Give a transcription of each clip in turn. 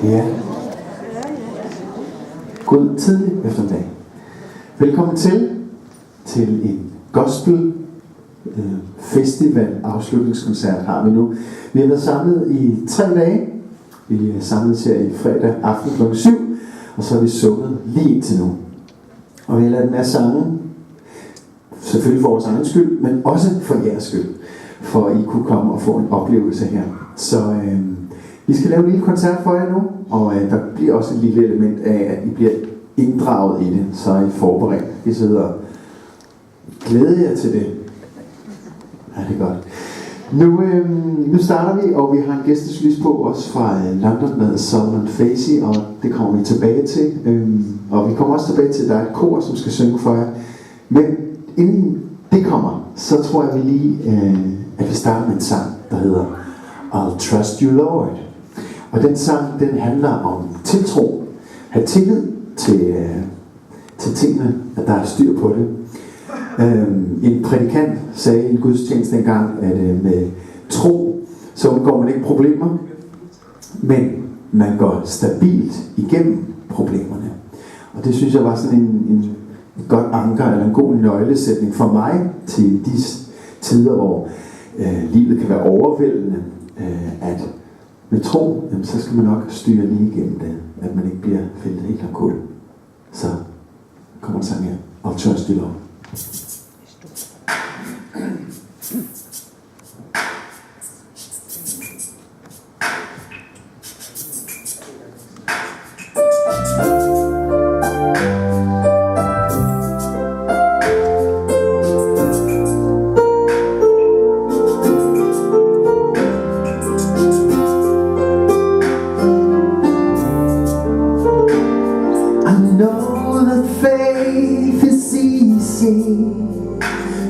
Ja. God tidlig eftermiddag. Velkommen til en gospel festival afslutningskoncert har vi nu. Vi har været samlet i 3 dage. Vi er samlet her i fredag aften kl. 7, og så har vi sunget lige indtil nu. Og vi har lavet en masse sange, selvfølgelig for vores egen skyld, men også for jeres skyld, for at I kunne komme og få en oplevelse her. Så vi skal lave en lille koncert for jer nu, og der bliver også et lille element af, at I bliver inddraget i det, så er I forberedt. I sidder og glæder jer til det. Ja, det er godt. Nu starter vi, og vi har en gæsteslys på også fra London med Solomon Facey, og det kommer vi tilbage til. Og vi kommer også tilbage til, at der er et kor, som skal synge for jer. Men inden det kommer, så tror jeg, at vi starter med en sang, der hedder I'll Trust You Lord. Og den sang, den handler om tiltro. Have tillid til tingene, at der er styr på det. En prædikant sagde i en gudstjeneste engang, at med tro, så undgår man ikke problemer, men man går stabilt igennem problemerne. Og det synes jeg var sådan en godt anker, eller en god nøglesætning for mig til de tider, hvor livet kan være overvældende, at med tro, så skal man nok styre lige igennem det, at man ikke bliver fældet helt af kul. Så kommer en sang her. I'll Trust You Lord.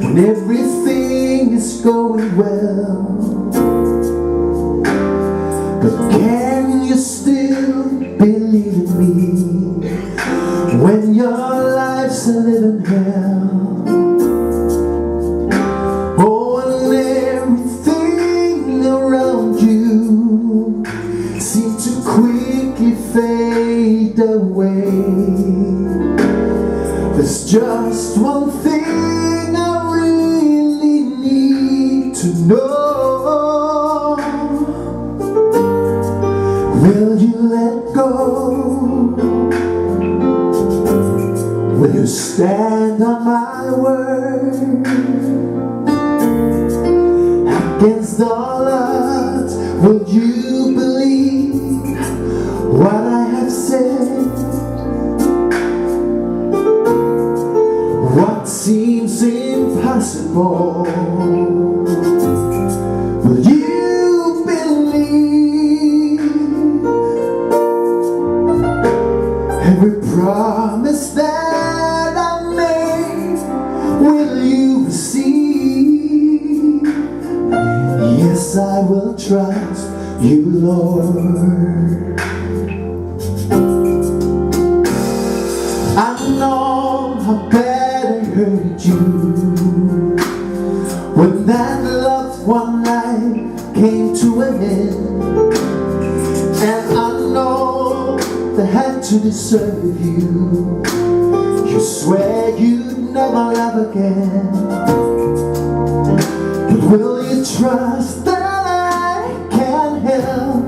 When everything is going well, but can you still believe in me when your life's a living hell? Oh, and everything around you seems to quickly fade away. There's just one thing I really need to know. Will you let go? Will you stand on my word? Against all odds, will you believe what I have said? What seems impossible, will you believe? Every promise that I made, will you receive? Yes, I will trust you, Lord. I know how bad I hurt you when that loved one life came to an end, and I know they had to deserve you. You swear you'd never love again, but will you trust that I can help,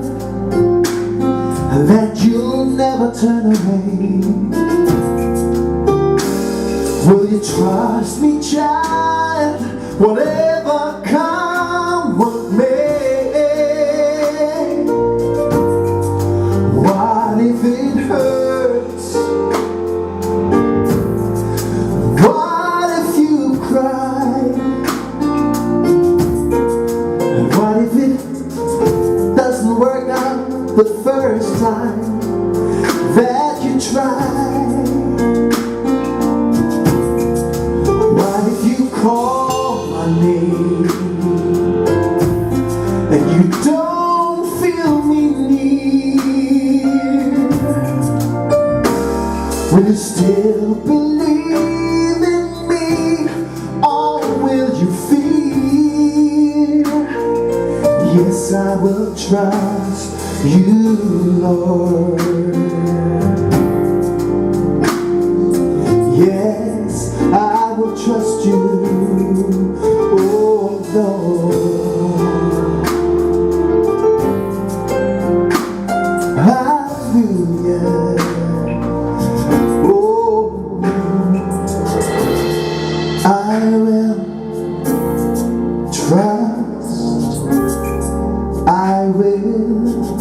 and that you'll never turn away? Will you trust me, child, whatever come what may? What if it hurts? What if you cry? And what if it doesn't work out the first time that you try? Call my name and you don't feel me near. Will you still believe in me, or will you fear? Yes, I will trust you, Lord. Yes, I will trust you, oh Lord. Hallelujah. Oh, I will trust, I will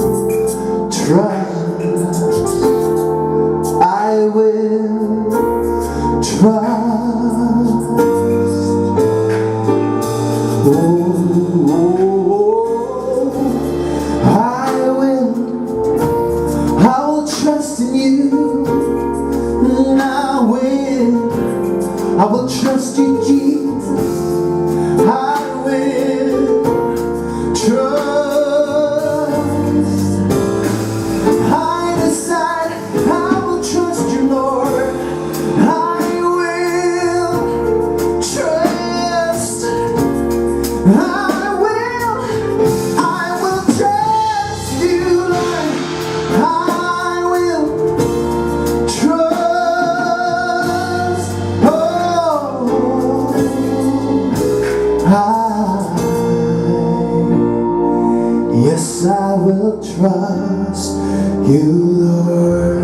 trust, I will trust. Oh, I will trust in you. And I will trust you, Jesus. I will trust. I decide I will trust you, Lord. I will trust. I will trust you, Lord. I will trust. Yes, I will trust you, Lord.